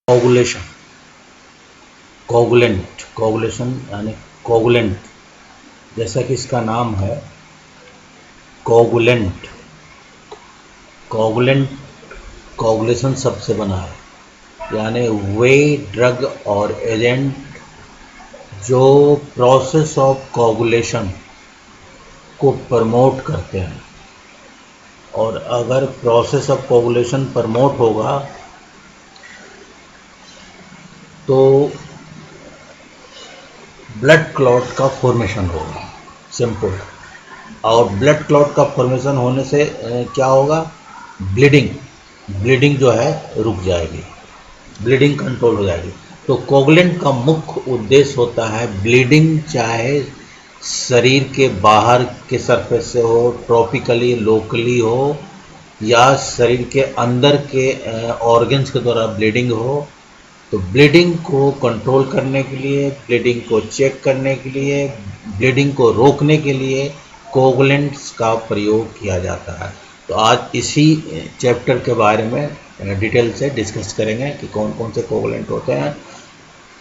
Coagulation, coagulation यानी coagulant, जैसा कि इसका नाम है कोगुलेंट। कोगुलेंट कोगुलेशन सबसे बना है, यानी वे ड्रग और एजेंट जो प्रोसेस ऑफ कोगुलेशन को प्रमोट करते हैं। और अगर प्रोसेस ऑफ कोगुलेशन प्रमोट होगा तो ब्लड क्लॉट का फॉर्मेशन होगा, सिंपल। और ब्लड क्लॉट का फॉर्मेशन होने से क्या होगा, ब्लीडिंग जो है रुक जाएगी, ब्लीडिंग कंट्रोल हो जाएगी। तो कोगुलेंट का मुख्य उद्देश्य होता है ब्लीडिंग, चाहे शरीर के बाहर के सरफेस से हो, ट्रॉपिकली लोकली हो, या शरीर के अंदर के ऑर्गन्स के द्वारा ब्लीडिंग हो। तो ब्लीडिंग को कंट्रोल करने के लिए, ब्लीडिंग को चेक करने के लिए, ब्लीडिंग को रोकने के लिए कोगुलेंट्स का प्रयोग किया जाता है। तो आज इसी चैप्टर के बारे में डिटेल से डिस्कस करेंगे कि कौन कौन से कोगुलेंट होते हैं।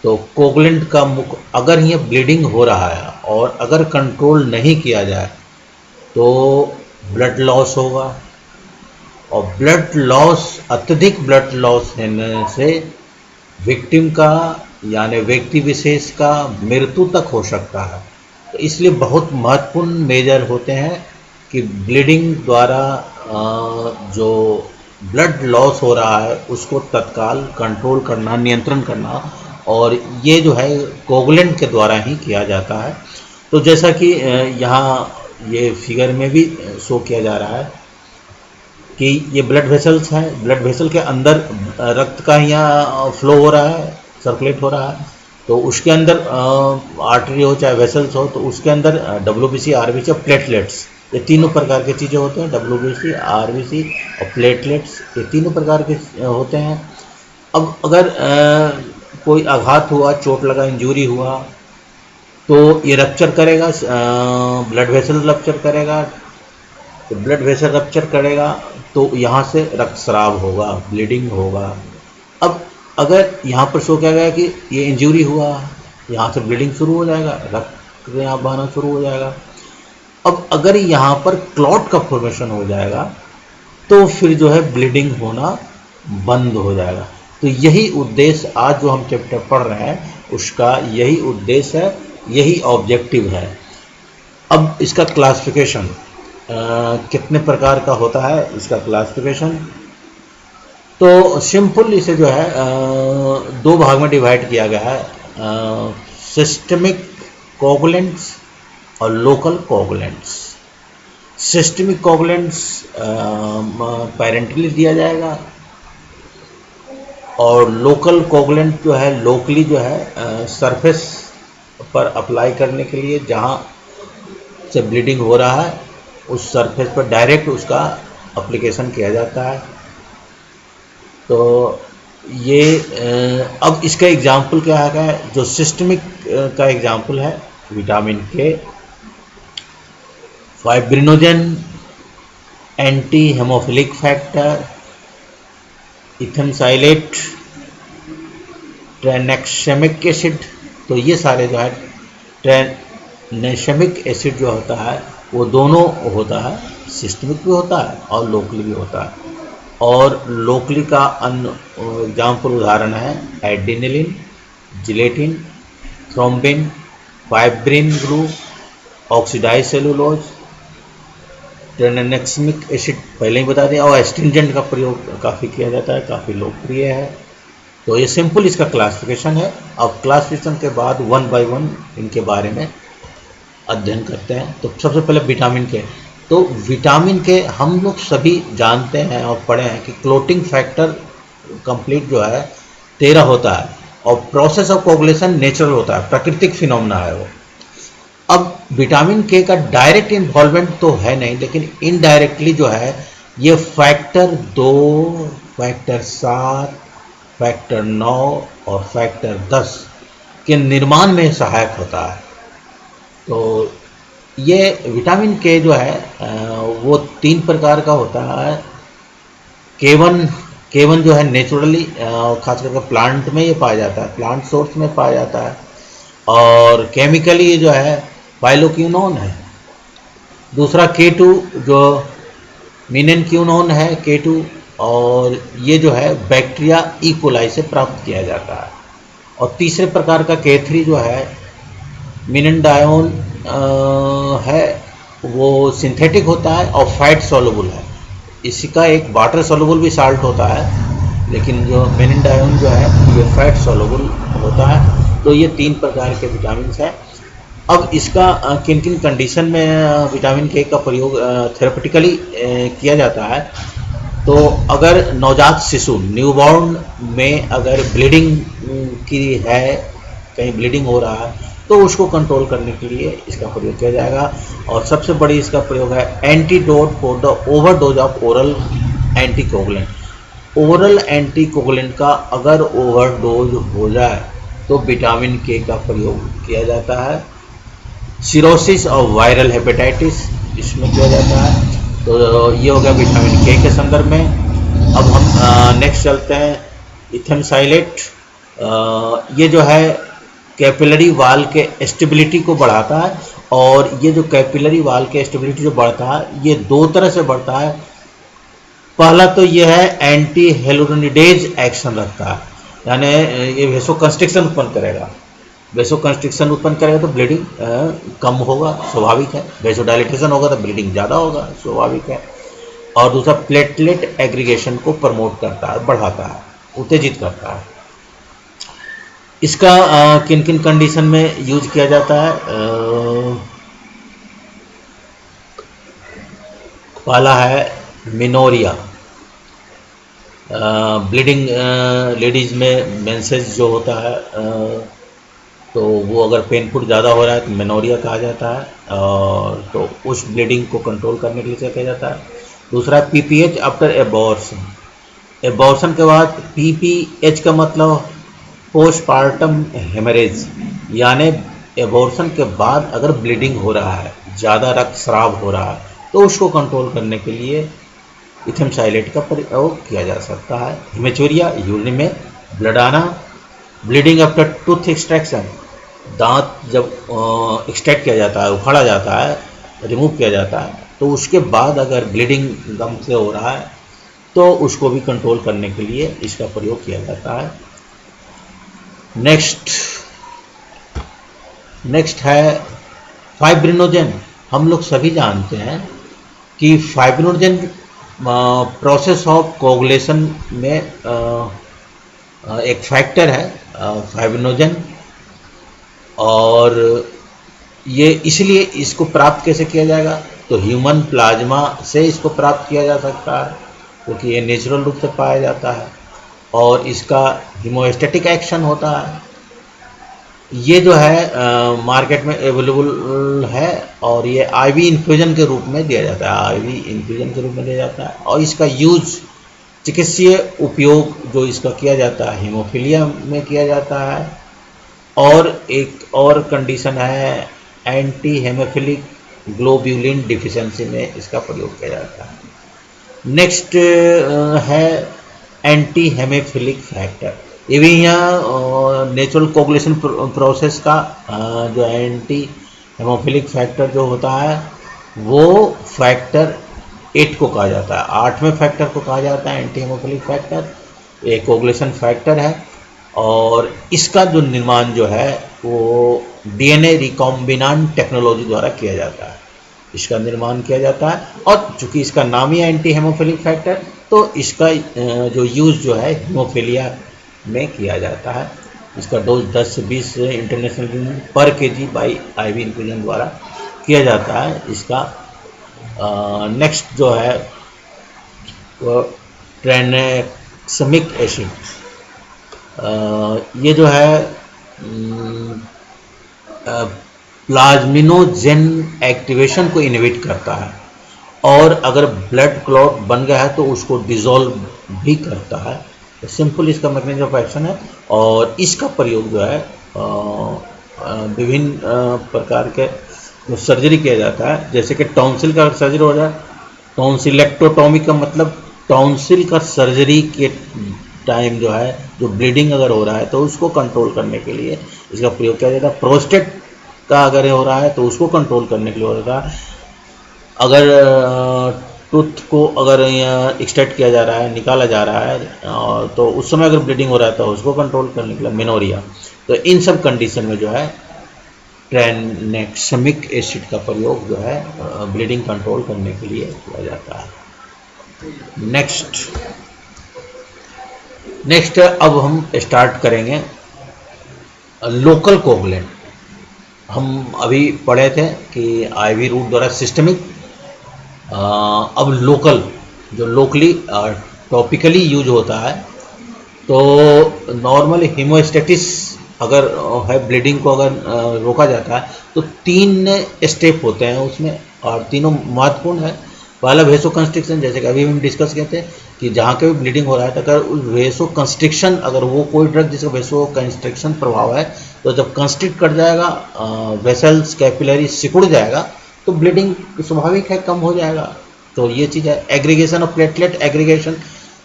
तो कोगुलेंट का मुख्य, अगर ये ब्लीडिंग हो रहा है और अगर कंट्रोल नहीं किया जाए तो ब्लड लॉस होगा, और ब्लड लॉस, अत्यधिक ब्लड लॉस होने से विक्टिम का यानी व्यक्ति विशेष का मृत्यु तक हो सकता है। तो इसलिए बहुत महत्वपूर्ण मेजर होते हैं कि ब्लीडिंग द्वारा जो ब्लड लॉस हो रहा है उसको तत्काल कंट्रोल करना, नियंत्रण करना, और ये जो है कोगुलेंट के द्वारा ही किया जाता है। तो जैसा कि यहाँ ये फिगर में भी शो किया जा रहा है कि ये ब्लड वेसल्स हैं, ब्लड वेसल के अंदर रक्त का यहाँ फ्लो हो रहा है, सर्कुलेट हो रहा है। तो उसके अंदर आर्टरी हो चाहे वेसल्स हो, तो उसके अंदर WBC, RBC और प्लेटलेट्स, ये तीनों प्रकार की चीज़ें होते हैं। WBC, RBC और प्लेटलेट्स, ये तीनों प्रकार के होते हैं। अब अगर कोई आघात हुआ, चोट लगा, इंजरी हुआ, तो ये रप्चर करेगा, ब्लड वेसल रप्चर करेगा। तो ब्लड वेसल रप्चर करेगा तो यहाँ से रक्तस्राव होगा, ब्लीडिंग होगा। अब अगर यहाँ पर शो किया गया कि ये इंजरी हुआ, यहाँ से ब्लीडिंग शुरू हो जाएगा, रक्त यहाँ बहना शुरू हो जाएगा। अब अगर यहाँ पर क्लॉट का फॉर्मेशन हो जाएगा तो फिर जो है ब्लीडिंग होना बंद हो जाएगा। तो यही उद्देश्य, आज जो हम चैप्टर पढ़ रहे हैं उसका यही उद्देश्य है, यही ऑब्जेक्टिव है। अब इसका क्लासिफिकेशन कितने प्रकार का होता है, इसका क्लासिफिकेशन तो सिंपल, इसे जो है दो भाग में डिवाइड किया गया है, सिस्टमिक कोगुलेंट्स और लोकल कोगुलेंट्स। सिस्टमिक कोगुलेंट्स पैरेंटली दिया जाएगा, और लोकल कोगुलेंट जो है लोकली जो है सरफेस पर अप्लाई करने के लिए, जहाँ से ब्लीडिंग हो रहा है उस सरफेस पर डायरेक्ट उसका एप्लीकेशन किया जाता है। तो ये अब इसका एग्जाम्पल क्या है, जो सिस्टमिक का एग्जाम्पल है विटामिन के, fibrinogen, anti haemophilic factor, इथेनसाइलेट, ट्रेनेक्सेमिक acid. तो ये सारे जो है, ट्रेनेक्सेमिक एसिड जो होता है वो दोनों होता है, सिस्टमिक भी होता है और लोकली भी होता है। और लोकली का अन्य एग्जाम्पल उदाहरण है adrenaline, gelatin, thrombin, fibrin glue, oxidised cellulose, tranexamic acid पहले ही बता दिया, और एस्ट्रिंजेंट का प्रयोग काफ़ी किया जाता है, काफ़ी लोकप्रिय है। तो ये सिंपल इसका क्लासिफिकेशन है। अब क्लासिफिकेशन के बाद वन बाय वन इनके बारे में अध्ययन करते हैं। तो सबसे पहले विटामिन के। तो विटामिन के हम लोग सभी जानते हैं और पढ़े हैं कि क्लोटिंग फैक्टर कंप्लीट जो है 13 होता है, और प्रोसेस ऑफ कोगुलेशन नेचुरल होता है, प्राकृतिक फिनोमेना है वो। अब विटामिन के का डायरेक्ट इन्वॉल्वमेंट तो है नहीं, लेकिन इनडायरेक्टली जो है ये फैक्टर 2, फैक्टर 7, फैक्टर 9 और फैक्टर 10 के निर्माण में सहायक होता है। तो ये विटामिन के जो है वो 3 प्रकार का होता है, K1, K1 जो है नेचुरली खास करके प्लांट में ये पाया जाता है, प्लांट सोर्स में पाया जाता है। और केमिकली ये जो है पाइलोक्विनोन है। दूसरा K2 जो मीननक्विनोन है K2, और ये जो है बैक्टीरिया ई कोलाई से प्राप्त किया जाता है। और तीसरे प्रकार का K3 जो है मिननडायोन है, वो सिंथेटिक होता है और फैट सॉल्युबल है। इसका एक वाटर सॉल्युबल भी साल्ट होता है, लेकिन जो मिननडायोन जो है ये फैट सॉल्युबल होता है। तो ये 3 प्रकार के विटामिन हैं। अब इसका किन किन कंडीशन में विटामिन के का प्रयोग थेरेपेटिकली किया जाता है, तो अगर नवजात शिशु न्यूबॉर्न में अगर ब्लीडिंग की है, कहीं ब्लीडिंग हो रहा है, तो उसको कंट्रोल करने के लिए इसका प्रयोग किया जाएगा। और सबसे बड़ी इसका प्रयोग है antidote for the overdose of oral anticoagulant. Oral anticoagulant का अगर ओवरडोज हो जाए तो विटामिन के का प्रयोग किया जाता है। सिरोसिस और वायरल हेपेटाइटिस इसमें किया जाता है। तो ये हो गया विटामिन के संदर्भ में। अब हम नेक्स्ट चलते हैं इथेनसाइलेट। ये जो है कैपिलरी वाल के स्टेबिलिटी को बढ़ाता है, और ये जो कैपिलरी वाल के स्टेबिलिटी जो बढ़ता है ये 2 तरह से बढ़ता है। पहला तो ये है एंटी हेलुरोनिडेज एक्शन रखता है, यानी ये वेसो कंस्ट्रिक्शन उत्पन्न करेगा। वेसो कंस्ट्रिक्शन उत्पन्न करेगा तो ब्लीडिंग कम होगा, स्वाभाविक है। वेसो डायलिटेशन होगा तो ब्लीडिंग ज़्यादा होगा, स्वाभाविक है। और दूसरा प्लेटलेट एग्रीगेशन को प्रमोट करता है, बढ़ाता है, उत्तेजित करता है। इसका किन किन कंडीशन में यूज किया जाता है, पहला है मिनोरिया, ब्लीडिंग लेडीज में मेंसेस जो होता है, तो वो अगर पेनफुल ज़्यादा हो रहा है तो मिनोरिया कहा जाता है, और तो उस ब्लीडिंग को कंट्रोल करने के लिए किया जाता है। दूसरा पीपीएच आफ्टर एबॉर्शन। एबॉर्शन के बाद पीपीएच का मतलब पोस्टपार्टम हेमरेज, यानी एबॉर्शन के बाद अगर ब्लीडिंग हो रहा है, ज़्यादा रक्तस्राव हो रहा है, तो उसको कंट्रोल करने के लिए इथेनसाइलेट का प्रयोग किया जा सकता है। हेमेचूरिया, यूरिन में ब्लड आना। ब्लीडिंग आफ्टर टूथ एक्सट्रैक्शन, दांत जब एक्सट्रैक्ट किया जाता है, उखाड़ा जाता है, रिमूव किया जाता है, तो उसके बाद अगर ब्लीडिंग गम से हो रहा है तो उसको भी कंट्रोल करने के लिए इसका प्रयोग किया जाता है। नेक्स्ट है फाइब्रिनोजन। हम लोग सभी जानते हैं कि फाइब्रिनोजन प्रोसेस ऑफ कोगुलेशन में एक फैक्टर है फाइब्रिनोजन, और ये इसलिए इसको प्राप्त कैसे किया जाएगा, तो ह्यूमन प्लाज्मा से इसको प्राप्त किया जा सकता है, क्योंकि ये नेचुरल रूप से पाया जाता है, और इसका हीमोस्टैटिक एक्शन होता है। ये जो है मार्केट में अवेलेबल है, और ये आईवी इन्फ्यूजन के रूप में दिया जाता है, आईवी इन्फ्यूजन के रूप में दिया जाता है। और इसका यूज चिकित्सीय उपयोग जो इसका किया जाता है हीमोफीलिया में किया जाता है, और एक और कंडीशन है एंटी हेमोफिलिक ग्लोब्यूलिन डिफिशिएंसी में इसका प्रयोग किया जाता है। नेक्स्ट है एंटी हेमोफिलिक फैक्टर। ये भी यहाँ नेचुरल कोगुलेशन प्रोसेस का जो एंटी हेमोफिलिक फैक्टर जो होता है वो फैक्टर 8 को कहा जाता है, 8वें फैक्टर को कहा जाता है एंटी हेमोफिलिक फैक्टर। ये कोगुलेशन फैक्टर है, और इसका जो निर्माण जो है वो डीएनए रिकॉम्बिनांट टेक्नोलॉजी द्वारा किया जाता है, इसका निर्माण किया जाता है। और चूँकि इसका नाम ही है एंटी हेमोफिलिक फैक्टर, तो इसका जो यूज़ जो है हीमोफीलिया में किया जाता है। इसका डोज 10 से 20 इंटरनेशनल यूनिट पर केजी बाई आईवी इन्फ्यूजन द्वारा किया जाता है। इसका नेक्स्ट जो है वो ट्रेनेक्समिक एसिड, ये जो है प्लाज्मिनोजेन एक्टिवेशन को इनहिबिट करता है, और अगर ब्लड क्लॉट बन गया है तो उसको डिसॉल्व भी करता है। तो सिंपल इसका मैकेनिज्म ऑफ एक्शन है, और इसका प्रयोग जो है विभिन्न प्रकार के जो सर्जरी किया जाता है, जैसे कि टॉन्सिल का सर्जरी हो जाए, टॉन्सिलेक्टोटॉमी का मतलब टॉन्सिल का सर्जरी के टाइम जो है, जो ब्लीडिंग अगर हो रहा है तो उसको कंट्रोल करने के लिए इसका प्रयोग किया जाता है। प्रोस्टेट का अगर हो रहा है तो उसको कंट्रोल करने के लिए होता है। अगर टूथ को अगर एक्सट्रैक्ट किया जा रहा है, निकाला जा रहा है, तो उस समय अगर ब्लीडिंग हो रहा है तो उसको कंट्रोल करने के लिए मेनोरिया। तो इन सब कंडीशन में जो है ट्रांनेक्समिक एसिड का प्रयोग जो है ब्लीडिंग कंट्रोल करने के लिए किया जाता है। नेक्स्ट अब हम स्टार्ट करेंगे लोकल कोगुलेंट। हम अभी पढ़े थे कि आईवी रूट द्वारा सिस्टमिक, अब लोकल जो लोकली टॉपिकली यूज होता है। तो नॉर्मली हीमोस्टेटिस अगर है, ब्लीडिंग को अगर रोका जाता है तो 3 स्टेप होते हैं उसमें, और तीनों महत्वपूर्ण है। पहला वेसो कंस्ट्रिक्शन, जैसे कि अभी हम डिस्कस किए थे कि जहाँ के भी ब्लीडिंग हो रहा है तो अगर उस वेसो कंस्ट्रिक्शन, अगर वो कोई ड्रग जिसका वेसो कंस्ट्रिक्शन प्रभाव है, तो जब कंस्ट्रिक्ट कर जाएगा, वेसल्स कैपिलरी सिकुड़ जाएगा, तो ब्लीडिंग स्वाभाविक है कम हो जाएगा। तो ये चीज़ है। एग्रीगेशन ऑफ प्लेटलेट एग्रीगेशन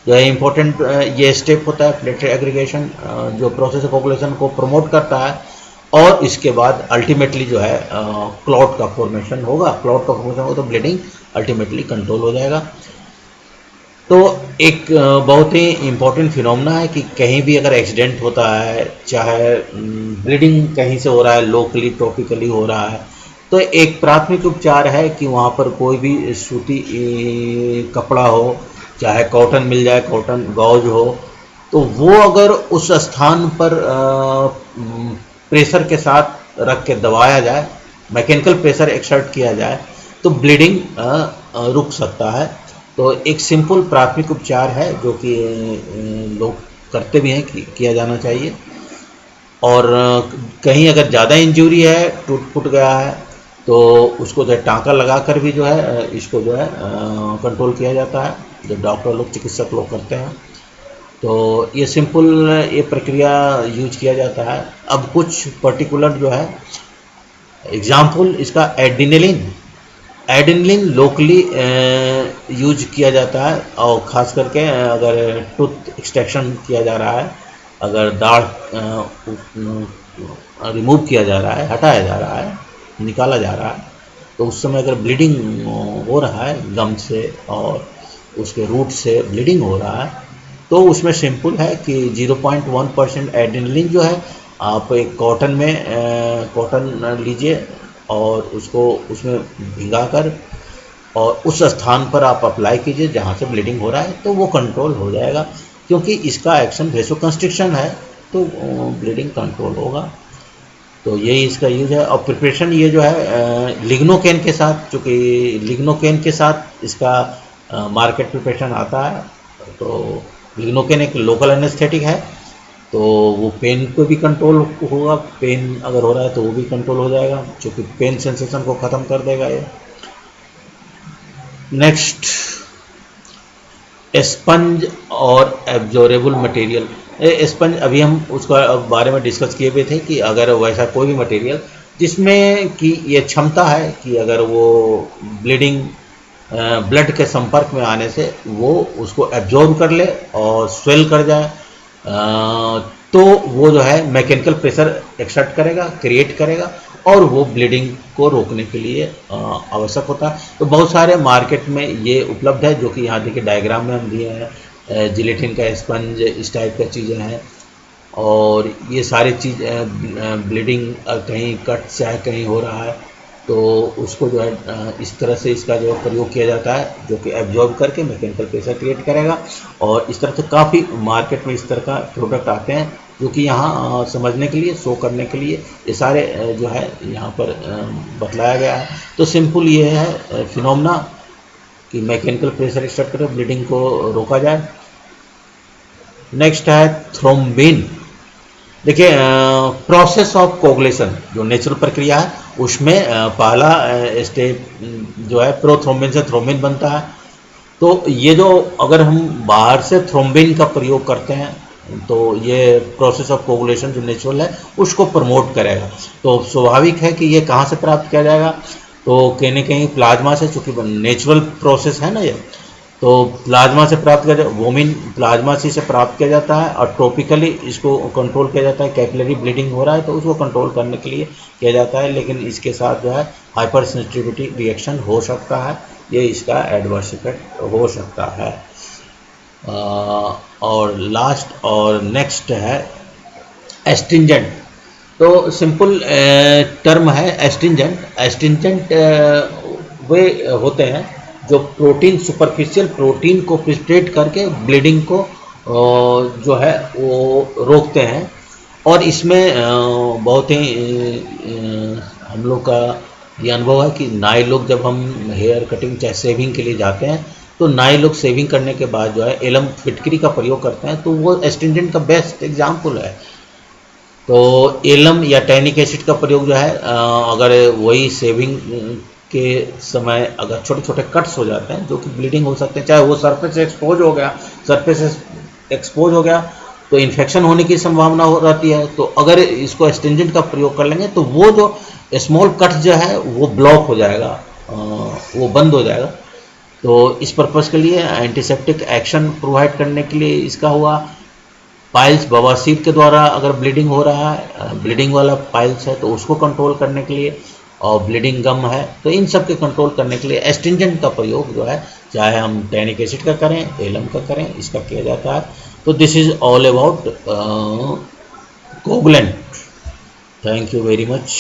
जो है इम्पोर्टेंट, ये स्टेप होता है प्लेटलेट एग्रीगेशन, जो प्रोसेस ऑफ कोगुलेशन को प्रमोट करता है। और इसके बाद अल्टीमेटली जो है क्लॉट का फॉर्मेशन होगा। क्लॉट का फॉर्मेशन होगा तो ब्लीडिंग अल्टीमेटली कंट्रोल हो जाएगा। तो एक बहुत ही इम्पोर्टेंट फिनोमेना है कि कहीं भी अगर एक्सीडेंट होता है, चाहे ब्लीडिंग कहीं से हो रहा है, लोकली टॉपिकली हो रहा है, तो एक प्राथमिक उपचार है कि वहाँ पर कोई भी सूती कपड़ा हो, चाहे कॉटन मिल जाए, कॉटन गॉज हो, तो वो अगर उस स्थान पर प्रेशर के साथ रख के दबाया जाए, मैकेनिकल प्रेशर एक्सर्ट किया जाए, तो ब्लीडिंग रुक सकता है। तो एक सिंपल प्राथमिक उपचार है जो कि लोग करते भी हैं, किया जाना चाहिए। और कहीं अगर ज़्यादा इंजरी है, टूट फूट गया है, तो उसको जो है टाँका लगा कर भी जो है इसको जो है कंट्रोल किया जाता है, जो डॉक्टर लोग, चिकित्सक लोग करते हैं। तो ये सिंपल ये प्रक्रिया यूज किया जाता है। अब कुछ पर्टिकुलर जो है एग्जाम्पल इसका एड्रेनलिन लोकली यूज किया जाता है, और ख़ास करके अगर टूथ एक्सट्रैक्शन किया जा रहा है, अगर दाढ़ रिमूव किया जा रहा है, हटाया जा रहा है, निकाला जा रहा है, तो उस समय अगर ब्लीडिंग हो रहा है, गम से और उसके रूट से ब्लीडिंग हो रहा है, तो उसमें सिंपल है कि 0.1% एड्रेनलिन जो है आप एक कॉटन में कॉटन लीजिए और उसको उसमें भिगाकर और उस स्थान पर आप अप्लाई कीजिए जहाँ से ब्लीडिंग हो रहा है, तो वो कंट्रोल हो जाएगा। क्योंकि इसका एक्शन वेसोकंस्ट्रिक्शन है, तो ब्लीडिंग कंट्रोल होगा। तो यही इसका यूज है। और प्रिपरेशन ये जो है लिग्नोकेन के साथ, चूँकि लिग्नोकेन के साथ इसका मार्केट प्रिपरेशन आता है, तो लिग्नोकेन एक लोकल एनेस्थेटिक है, तो वो पेन को भी कंट्रोल होगा। पेन अगर हो रहा है तो वो भी कंट्रोल हो जाएगा, क्योंकि पेन सेंसेशन को ख़त्म कर देगा ये। नेक्स्ट, स्पंज और एब्जॉर्बेबल मटेरियल। स्पंज अभी हम उसका बारे में डिस्कस किए हुए थे कि अगर वैसा कोई भी मटेरियल जिसमें कि ये क्षमता है कि अगर वो ब्लड के संपर्क में आने से वो उसको एब्जॉर्ब कर ले और स्वेल कर जाए, तो वो जो है मैकेनिकल प्रेशर एक्सर्ट करेगा, क्रिएट करेगा, और वो ब्लीडिंग को रोकने के लिए आवश्यक होता है। तो बहुत सारे मार्केट में ये उपलब्ध है, जो कि यहाँ देखिए डायग्राम में हम दिए हैं। जिलेटिन का स्पंज, इस टाइप का चीज़ें हैं, और ये सारी चीज़ ब्लीडिंग कहीं कट चाहे कहीं हो रहा है, तो उसको जो है इस तरह से इसका जो प्रयोग किया जाता है, जो कि एब्जॉर्ब करके मैकेनिकल प्रेशर क्रिएट करेगा। और इस तरह से काफ़ी मार्केट में इस तरह का प्रोडक्ट आते हैं, जो कि यहाँ समझने के लिए, शो करने के लिए ये सारे जो है यहाँ पर बतलाया गया है। तो सिंपल ये है फिनोमेना कि मैकेनिकल प्रेशर एक्सर्ट करें, ब्लीडिंग को रोका जाए। नेक्स्ट है थ्रोम्बिन। देखिए, प्रोसेस ऑफ कोगुलेशन जो नेचुरल प्रक्रिया है, उसमें पहला स्टेप जो है प्रोथ्रोम्बिन से थ्रोम्बिन बनता है। तो ये जो अगर हम बाहर से थ्रोम्बिन का प्रयोग करते हैं, तो ये प्रोसेस ऑफ कोगुलेशन जो नेचुरल है उसको प्रमोट करेगा। तो स्वाभाविक है कि ये कहाँ से प्राप्त किया जाएगा, तो कहीं न कहीं प्लाज्मा से, चूँकि नेचुरल प्रोसेस है ना ये, तो प्लाज्मा से प्राप्त किया वोमिन प्लाज्मा से प्राप्त किया जाता है, और टॉपिकली इसको कंट्रोल किया जाता है। कैपिलरी ब्लीडिंग हो रहा है तो उसको कंट्रोल करने के लिए किया जाता है, लेकिन इसके साथ जो है हाइपर सेंसिटिविटी रिएक्शन हो सकता है, ये इसका एडवर्स इफेक्ट हो सकता है। और लास्ट और नेक्स्ट है एस्ट्रिंजेंट। तो सिंपल टर्म है एस्ट्रिंजेंट। एस्ट्रिंजेंट वे होते हैं जो प्रोटीन सुपरफिशियल प्रोटीन को प्रिस्ट्रेट करके ब्लीडिंग को जो है वो रोकते हैं। और इसमें बहुत ही हम लोग का ये अनुभव है कि नाई लोग जब हम हेयर कटिंग चाहे सेविंग के लिए जाते हैं तो नाई लोग सेविंग करने के बाद जो है एलम फिटकरी का प्रयोग करते हैं, तो वो एस्ट्रिंजेंट का बेस्ट एग्जाम्पल है। तो एलम या टैनिक एसिड का प्रयोग जो है अगर वही सेविंग के समय अगर छोटे छोटे कट्स हो जाते हैं जो कि ब्लीडिंग हो सकते हैं, चाहे वो सरफेस एक्सपोज हो गया, तो इन्फेक्शन होने की संभावना हो रहती है। तो अगर इसको एस्ट्रिंजेंट का प्रयोग कर लेंगे तो वो जो स्मॉल कट जो है वो ब्लॉक हो जाएगा, वो बंद हो जाएगा। तो इस पर्पज़ के लिए एंटीसेप्टिक एक्शन प्रोवाइड करने के लिए इसका हुआ। पाइल्स बवासीर के द्वारा अगर ब्लीडिंग हो रहा है, ब्लीडिंग वाला पाइल्स है तो उसको कंट्रोल करने के लिए, और ब्लीडिंग गम है तो इन सब के कंट्रोल करने के लिए एस्ट्रिंजेंट का प्रयोग जो है चाहे हम टैनिक एसिड का करें, एलम का करें, इसका किया जाता है। तो this is all about coagulant. Thank you very much.